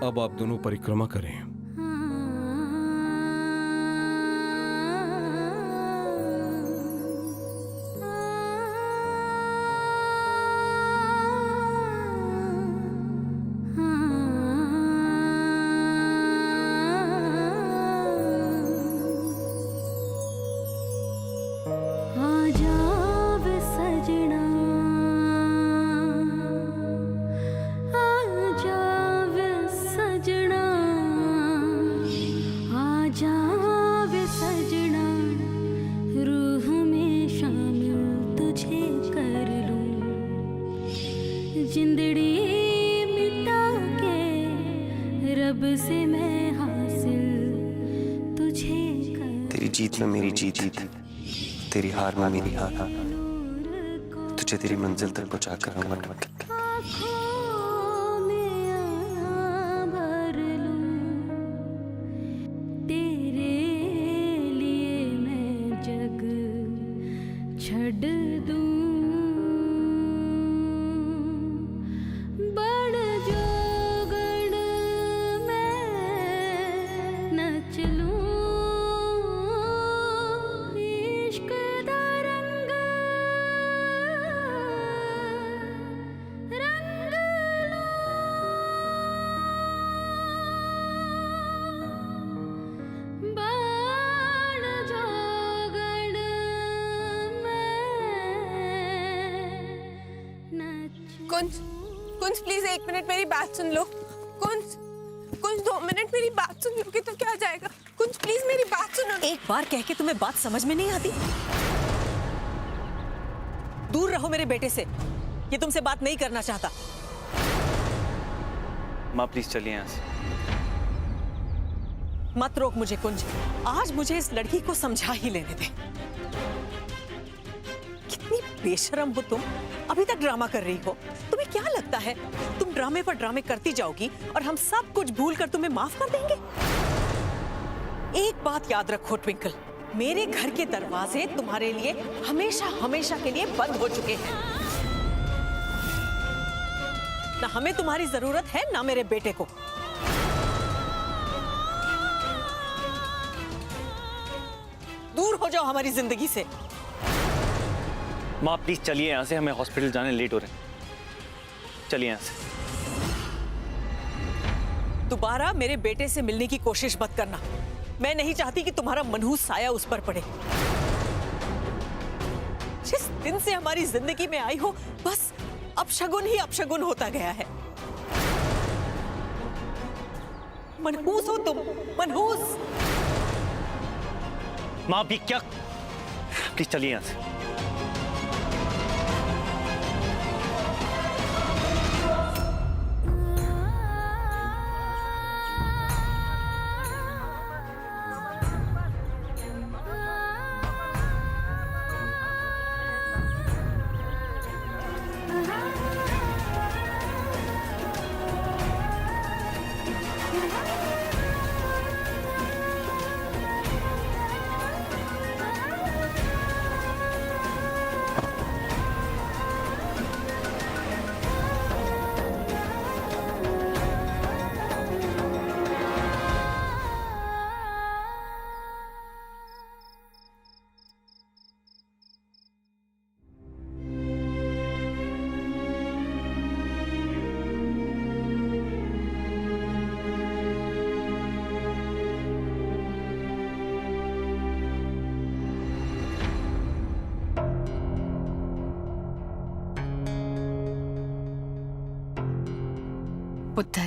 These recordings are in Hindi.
अब आप दोनों परिक्रमा करें। जिंदड़ी मिटा के रब से मैं हासिल तुझे कर। तेरी जीत में मेरी जीत, तेरी हार में मेरी हार, तुझे तेरी मंजिल तक पहुंचाकर रहूंगा। आँखों में आँख भर लूं, तेरे लिए मैं जग छड़ दूं। कुंज, कुंज प्लीज 1 मिनट मेरी बात सुन लो। कुंज, कुंज 2 मिनट मेरी बात सुन लोगे तो क्या जाएगा। कुंज प्लीज मेरी बात सुनो। एक बार कह के तुम्हें बात समझ में नहीं आती? दूर रहो मेरे बेटे से, ये तुमसे बात नहीं करना चाहता। माँ प्लीज चलिए यहाँ से। मत रोक मुझे कुंज, आज मुझे इस लड़की को समझा ही लेने दे। कितनी बेशरम हो तुम, अभी तक ड्रामा कर रही हो। तुम्हें क्या लगता है तुम ड्रामे पर ड्रामे करती जाओगी और हम सब कुछ भूलकर तुम्हें माफ कर देंगे? एक बात याद रखो ट्विंकल, मेरे घर के दरवाजे तुम्हारे लिए हमेशा हमेशा के लिए बंद हो चुके हैं। ना हमें तुम्हारी जरूरत है ना मेरे बेटे को। दूर हो जाओ हमारी जिंदगी से। माँ प्लीज चलिए यहाँ से, हमें हॉस्पिटल जाने लेट हो रहे हैं। चलिए यहाँ से। दोबारा मेरे बेटे से मिलने की कोशिश मत करना। मैं नहीं चाहती कि तुम्हारा मनहूस साया उस पर पड़े। जिस दिन से हमारी जिंदगी में आई हो बस अपशगुन ही अपशगुन होता गया है। मनहूस हो तुम, मनहूस। माँ भी क्या, प्लीज चलिए यहाँ से। पुत्र,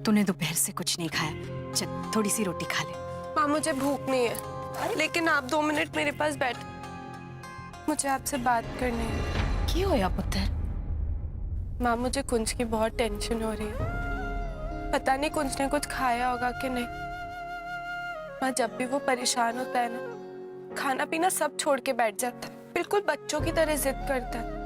तूने दोपहर से कुछ नहीं खाया, चल थोड़ी सी रोटी खा ले। माँ मुझे भूख नहीं है, लेकिन आप 2 मिनट मेरे पास बैठ, मुझे आपसे बात करनी है। क्या होया पुत्र? माँ मुझे कुंज की बहुत टेंशन हो रही है। पता नहीं कुंज ने कुछ खाया होगा कि नहीं। माँ जब भी वो परेशान होता है ना, खाना पीना सब छोड़ के बैठ जाता है, बिल्कुल बच्चों की तरह जिद करता है।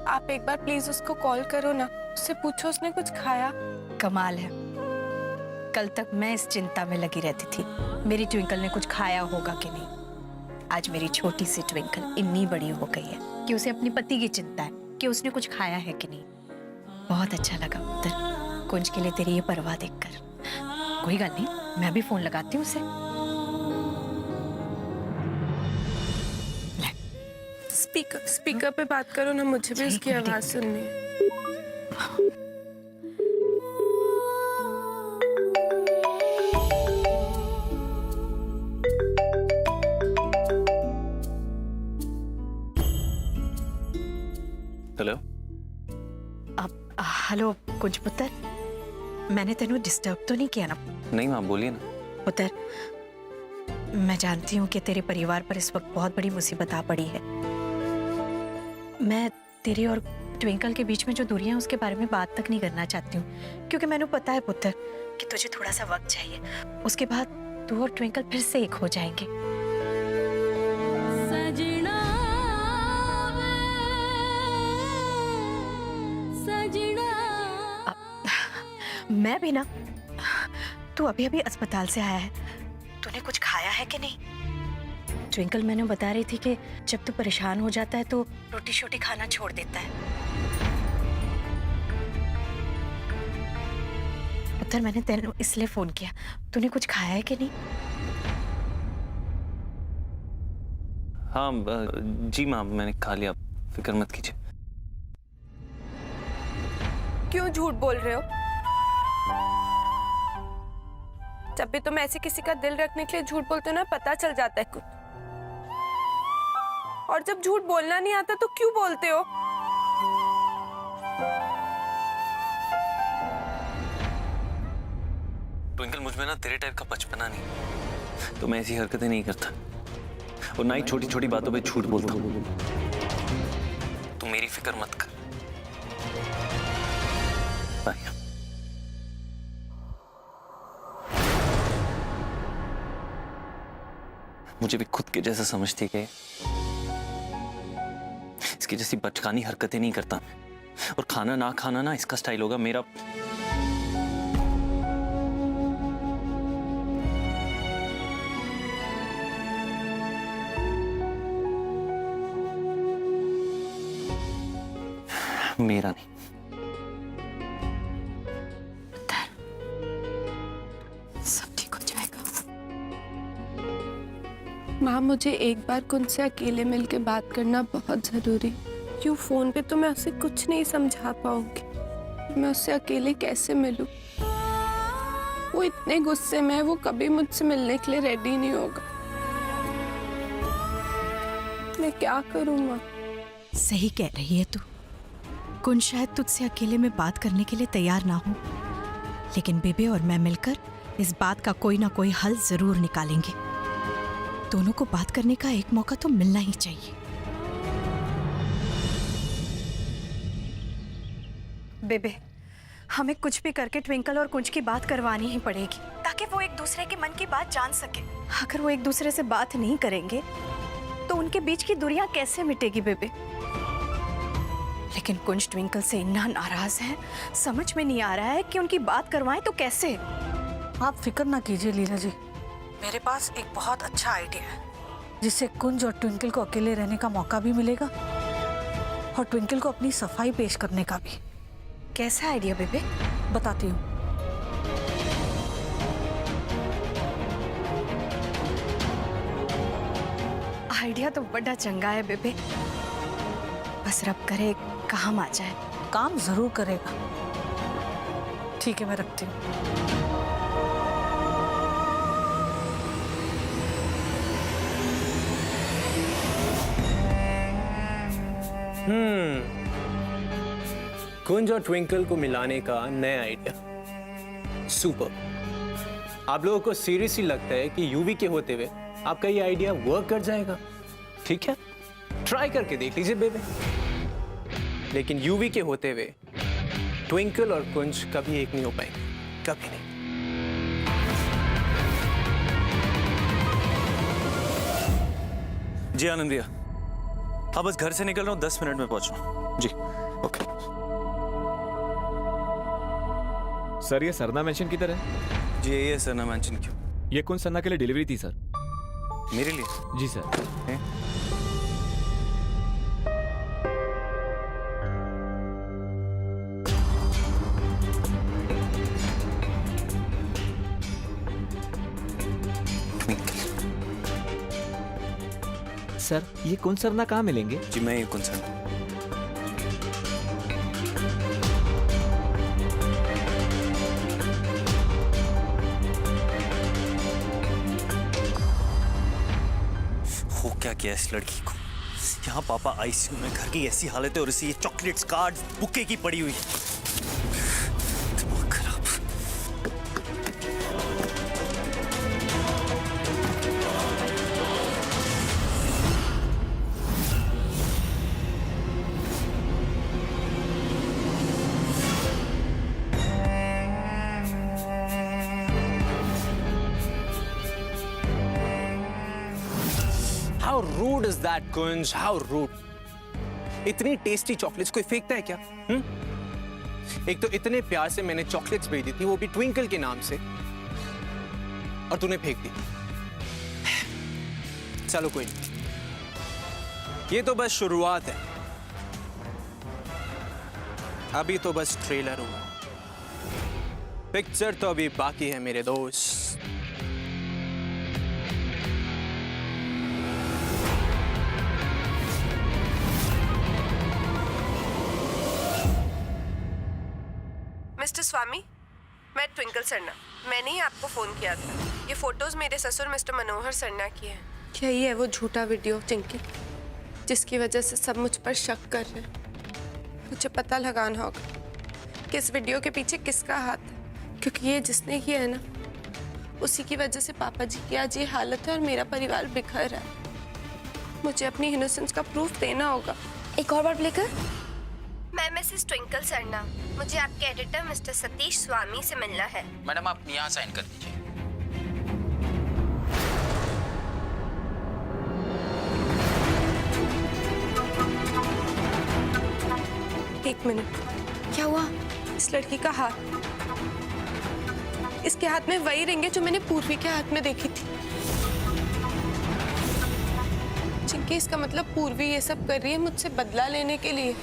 आप एक बार प्लीज उसको कॉल करो ना, उससे पूछो उसने कुछ खाया। कमाल है, कल तक मैं इस चिंता में लगी रहती थी मेरी ट्विंकल ने कुछ खाया होगा कि नहीं। आज मेरी छोटी सी ट्विंकल इतनी बड़ी हो गई है कि उसे अपने पति की चिंता है कि उसने कुछ खाया है कि नहीं। बहुत अच्छा लगा पुत्र, कुंज के लिए तेरी ये परवाह देखकर। कोई गल नहीं, मैं भी फोन लगाती हूँ उसे। स्पीकर पे बात करो ना, मुझे भी उसकी आवाज सुननी है। हेलो। हेलो कुंज पुत्र, मैंने तेनू डिस्टर्ब तो नहीं किया ना? नहीं माँ, बोलिए ना। पुत्र, मैं जानती हूँ कि तेरे परिवार पर इस वक्त बहुत बड़ी मुसीबत आ पड़ी है। मैं तेरे और ट्विंकल के बीच में जो दूरियां हैं उसके बारे में बात तक नहीं करना चाहती हूँ, क्योंकि मैंने पता है पुत्र कि तुझे थोड़ा सा वक्त चाहिए। उसके बाद तू और ट्विंकल फिर से एक हो जाएंगे। सजना वे, सजना। मैं भी ना, तू अभी अभी अस्पताल से आया है, तूने कुछ खाया है कि नहीं? ट्विंकल मैंने बता रही थी कि जब तू परेशान हो जाता है तो रोटी शोटी खाना छोड़ देता है। पुत्र, मैंने तेरे इसलिए फोन किया, तूने कुछ खाया है कि नहीं? हाँ जी माँ, मैंने खा लिया, फिक्र मत कीजिए। क्यों झूठ बोल रहे हो? जब भी तुम ऐसे किसी का दिल रखने के लिए झूठ बोलते हो ना, पता चल जाता है कुछ। और जब झूठ बोलना नहीं आता तो क्यों बोलते हो? ट्विंकल, मुझ में ना तेरे टाइप का बचपना नहीं, तो मैं ऐसी हरकतें नहीं करता और ना ही छोटी छोटी बातों पे झूठ बोलता हूँ। तू मेरी फिक्र मत कर। बाय। मुझे भी खुद के जैसा समझती है, इसकी जैसी बचकानी हरकतें नहीं करता, और खाना ना खाना ना इसका स्टाइल होगा मेरा। मेरा नहीं। सब ठीक हो जाएगा। माँ, मुझे एक बार कुंज से अकेले मिलके बात करना बहुत जरूरी। क्यों फोन पे तो मैं उससे कुछ नहीं समझा पाऊंगी। मैं उससे अकेले कैसे मिलूं? वो इतने गुस्से में है, वो कभी मुझसे मिलने के लिए रेडी नहीं होगा। मैं क्या करूं माँ? सही कह रही है तू। कुंज शायद तुझसे अकेले में बात करने के लिए तैयार ना हो, लेकिन बेबे और मैं मिलकर इस बात का कोई ना कोई हल जरूर निकालेंगे। दोनों को बात करने का एक मौका तो मिलना ही चाहिए। बेबे, हमें कुछ भी करके ट्विंकल और कुंज की बात करवानी ही पड़ेगी, ताकि वो एक दूसरे के मन की बात जान सके। अगर वो एक दूसरे से बात नहीं करेंगे तो उनके बीच की दूरियां कैसे मिटेगी बेबे? लेकिन कुंज ट्विंकल से इतना नाराज है, समझ में नहीं आ रहा है कि उनकी बात करवाएं तो कैसे। आप फिक्र ना कीजिए लीला जी, मेरे पास एक बहुत अच्छा आइडिया है, जिससे कुंज और ट्विंकल को अकेले रहने का मौका भी मिलेगा और ट्विंकल को अपनी सफाई पेश करने का भी। कैसा आइडिया बेबे? बताती हूँ। आइडिया तो बड़ा चंगा है बेबे, बस रब करे काम आ जाए। काम जरूर करेगा। ठीक है, मैं रखती हूँ। कुंज और ट्विंकल को मिलाने का नया आइडिया, सुपर। आप लोगों को सीरियसली लगता है कि यूवी के होते हुए आपका ये आइडिया वर्क कर जाएगा? ठीक है, ट्राई करके देख लीजिए बेबे। लेकिन यूवी के होते हुए ट्विंकल और कुंज कभी एक नहीं हो पाएंगे, कभी नहीं। जी आनंदिया, हाँ बस घर से निकल रहा हूँ, 10 मिनट में पहुंच रहा हूँ। जी ओके। सर, ये सरना मेंशन किधर है? जी ये सरना मेंशन क्यों? ये कौन सरना के लिए डिलीवरी थी सर? मेरे लिए? जी सर। है? सर, ये कुंज सरना कहाँ मिलेंगे? जी मैं ये कंसर्न। हो क्या किया इस लड़की को? यहाँ पापा आईसीयू में, घर की ऐसी हालत है और इसे ये चॉकलेट्स, कार्ड्स, बुके की पड़ी हुई है। दिमाग खराब। How rude is that, Kunj? How rude! इतनी टेस्टी चॉकलेट्स कोई फेंकता है क्या? एक तो इतने प्यार से मैंने चॉकलेट्स भेजी थी, वो भी ट्विंकल के नाम से, और तूने फेंक दी। चलो कोई नहीं, ये तो बस शुरुआत है, अभी तो बस ट्रेलर हुआ, पिक्चर तो अभी बाकी है मेरे दोस्त। मिस्टर स्वामी, मैं ट्विंकल सरना, मैंने ही आपको फ़ोन किया था। ये फ़ोटोज़ मेरे ससुर मिस्टर मनोहर सरना की हैं। क्या ये है वो झूठा वीडियो चिंकी, जिसकी वजह से सब मुझ पर शक कर रहे हैं? मुझे पता लगाना होगा कि इस वीडियो के पीछे किसका हाथ है, क्योंकि ये जिसने किया है ना, उसी की वजह से पापा जी की आज ये हालत है और मेरा परिवार बिखर रहा है। मुझे अपनी इनोसेंस का प्रूफ देना होगा। एक और बार लेकर। मैं मिसेस ट्विंकल सरना, मुझे आपके एडिटर मिस्टर सतीश स्वामी से मिलना है। मैडम आप यहाँ साइन कर दीजिए। एक मिनट, क्या हुआ? इस लड़की का हाथ, इसके हाथ में वही रिंग है जो मैंने पूर्वी के हाथ में देखी थी। चिंकी, इसका मतलब पूर्वी ये सब कर रही है मुझसे बदला लेने के लिए।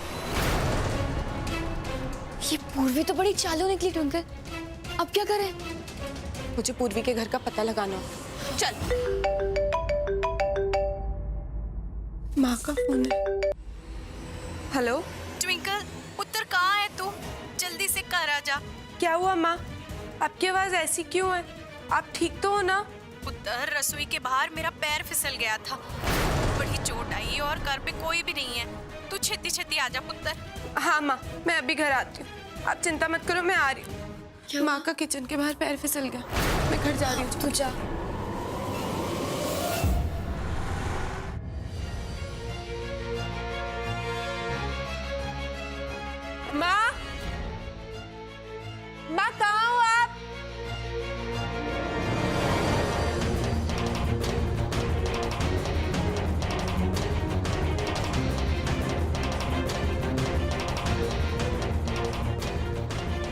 ये पूर्वी तो बड़ी चालू निकली ट्विंकल, अब क्या करें? मुझे पूर्वी के घर का पता लगाना होगा। चल। माँ का फोन है। हेलो ट्विंकल, पुत्र कहाँ है तू? जल्दी से घर आ जा। क्या हुआ माँ, आपकी आवाज ऐसी क्यों है? आप ठीक तो हो ना? पुत्र, रसोई के बाहर मेरा पैर फिसल गया था, बड़ी चोट आई और घर पे कोई भी नहीं है। तू छेती छेती आ जा पुत्र। हाँ माँ, मैं अभी घर आती हूँ, आप चिंता मत करो, मैं आ रही हूँ। माँ का किचन के बाहर पैर फिसल गया, मैं घर जा रही हूँ। तू जा। माँ, माँ कहाँ हो आप?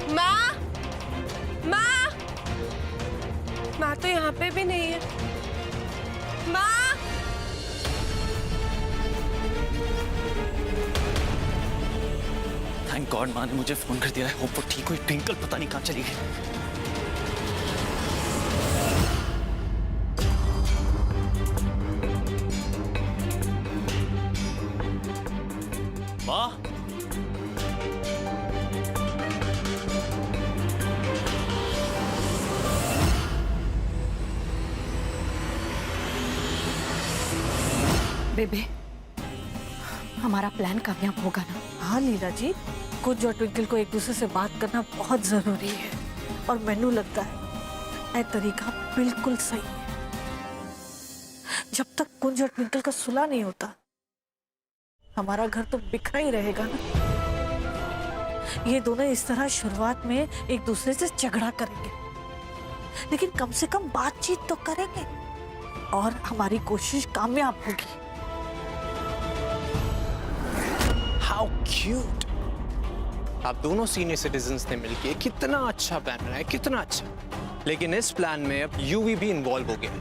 माँ, माँ, माँ तो यहाँ पे भी नहीं है। माँ, थैंक गॉड माँ ने मुझे फोन कर दिया है। होप वो ठीक हुई। ट्विंकल पता नहीं कहाँ चली गई। माँ, बेबे, हमारा प्लान कामयाब होगा ना? हाँ लीला जी, कुंज और ट्विंकल को एक दूसरे से बात करना बहुत जरूरी है, और मैनू लगता है ये तरीका बिल्कुल सही है। जब तक कुंज और ट्विंकल का सुलह नहीं होता, हमारा घर तो बिखरा ही रहेगा ना। ये दोनों इस तरह शुरुआत में एक दूसरे से झगड़ा करेंगे, लेकिन कम से कम बातचीत तो करेंगे और हमारी कोशिश कामयाब होगी। How cute! आप दोनों सीनियर सिटीजन्स ने मिलके कितना अच्छा प्लान बनाया, कितना अच्छा। लेकिन इस प्लान में अब यूवी भी इन्वॉल्व हो गया है,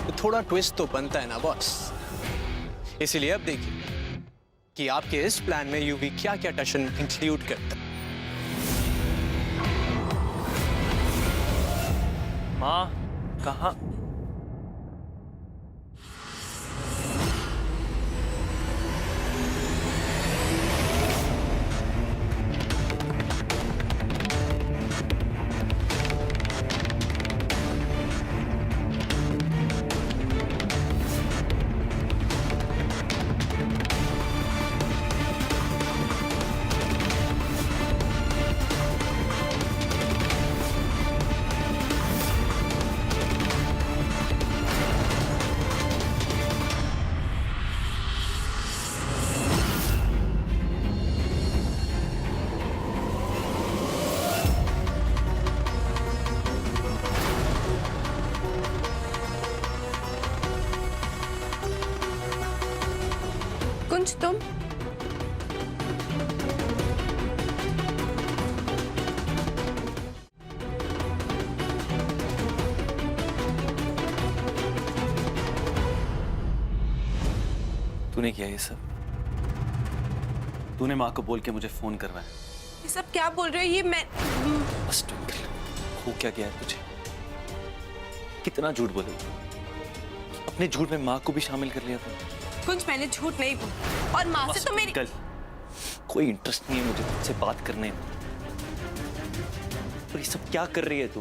तो थोड़ा ट्विस्ट तो बनता है ना बॉस। इसीलिए अब देखिए कि आपके इस प्लान में यूवी क्या क्या टशन इंक्लूड करता है। माँ कहाँ? कुंज तुम? तूने किया ये सब? तूने माँ को बोल के मुझे फोन करवाया? ये सब क्या बोल रहे हो? ये मैं बस ट्विंकल, हो क्या गया है तुझे? कितना झूठ बोले? अपने झूठ में माँ को भी शामिल कर लिया था। कुंज मैंने झूठ नहीं बोला और माँ से तो मेरी कोई इंटरेस्ट नहीं है मुझे तुझसे बात करने में। और ये सब क्या कर रही है तू?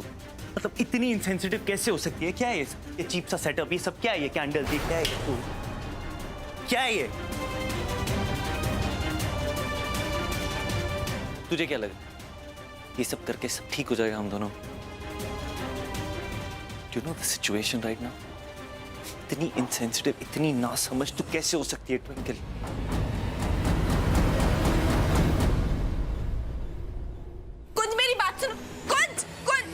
मतलब इतनी इंसेंसिटिव कैसे हो सकती है? क्या है ये सब? ये चीप सा सेटअप, ये सब क्या है? ये कैंडल थी, क्या है तू? क्या है ये? तुझे क्या लगा ये सब करके सब ठीक हो जाएगा हम दोनों? You know the situation right now? इतनी इंसेंसिटिव, इतनी नासमझ तू कैसे हो सकती है ट्विंकल? कुंज मेरी बात सुनो। कुंज कुंज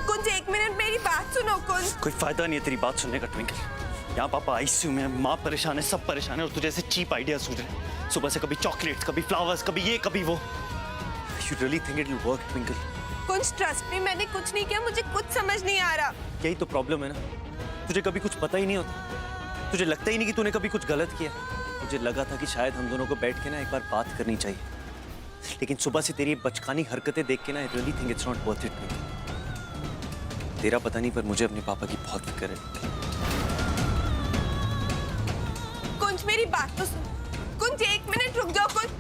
कुंज, एक मिनट मेरी बात सुनो। कुंज, कोई फायदा नहीं है तेरी बात सुनने का ट्विंकल। यहाँ पापा आईसीयू में, माँ परेशान है, सब परेशान है और तुझे ऐसे चीप आइडिया सूझ रहे हैं। सुबह से कभी चॉकलेट्स, कभी फ्लावर्स, कभी ये कभी वो। You really think it will work, twinkle? Kunj trust me, मैंने कुछ नहीं किया, मुझे कुछ समझ नहीं आ रहा। यही तो प्रॉब्लम है ना, तुझे कभी कुछ पता ही नहीं होता। तुझे लगता ही नहीं कि तूने कभी कुछ गलत किया। मुझे लगा था कि शायद हम दोनों को बैठ के ना एक बार बात करनी चाहिए, लेकिन सुबह से तेरी बचकानी हरकतें देख के ना, I really think it's not worth it, twinkle. तेरा पता नहीं, पर मुझे अपने पापा की बहुत फिक्र है। कुंज मेरी बात तो सुन। कुंज एक मिनट रुक जाओ। कुंज,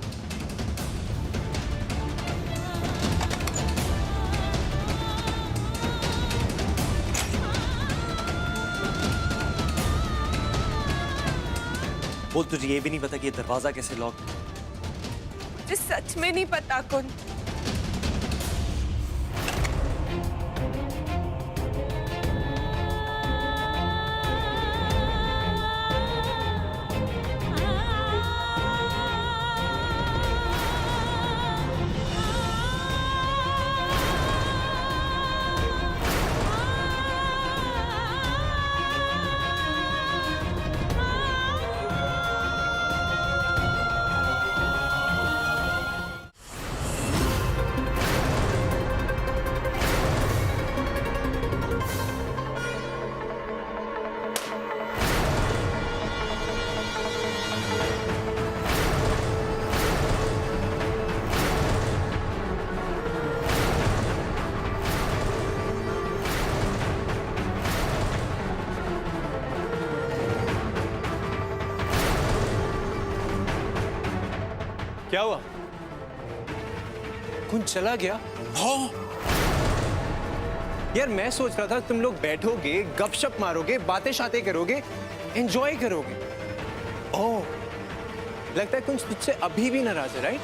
बोल, तुझे ये भी नहीं पता कि ये दरवाजा कैसे लॉक? मुझे सच में नहीं पता। कुंज, क्या हुआ? कुंज चला गया? यार मैं सोच रहा था तुम लोग बैठोगे, गपशप मारोगे, बातें शातें करोगे, एंजॉय करोगे। ओह, लगता है कुंज तुझसे अभी भी नाराज है, राइट?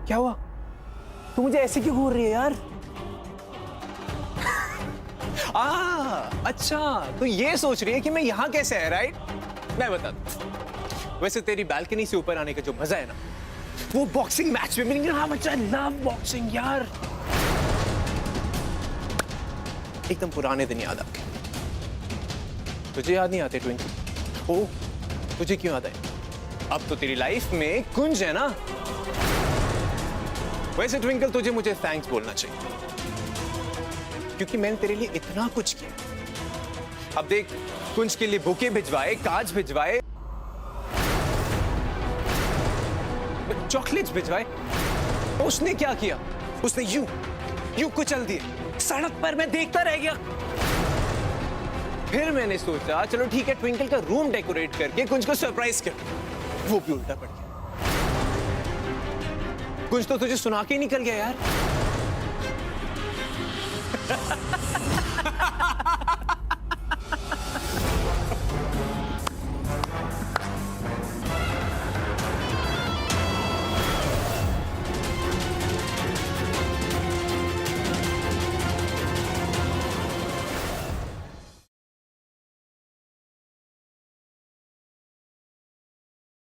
क्या हुआ? तू मुझे ऐसे क्यों घूर रही है यार? अच्छा, तो ये सोच रही है कि मैं यहां कैसे है, राइट? मैं बताता हूं। वैसे तेरी बालकनी से ऊपर आने का जो मजा है ना, वो बॉक्सिंग मैच में मिलेंगे। हाँ बच्चा, लव बॉक्सिंग यार। एकदम पुराने दिन याद आके। तुझे याद नहीं आते ट्विंकल? ओ, तुझे क्यों याद आए? अब तो तेरी लाइफ में कुंज है ना। वैसे ट्विंकल, तुझे मुझे थैंक्स बोलना चाहिए, क्योंकि मैंने तेरे लिए इतना कुछ किया। अब देख, कुंज के लिए बुके भिजवाए, कार्ड्स भिजवाए, चॉकलेट्स भिजवाए। उसने क्या किया? उसने यूं कुचल दिए सड़क पर। मैं देखता रह गया। फिर मैंने सोचा चलो ठीक है, ट्विंकल का रूम डेकोरेट करके कुंज को सरप्राइज कर। वो भी उल्टा पड़ गया। कुंज तो तुझे सुना के ही निकल गया यार।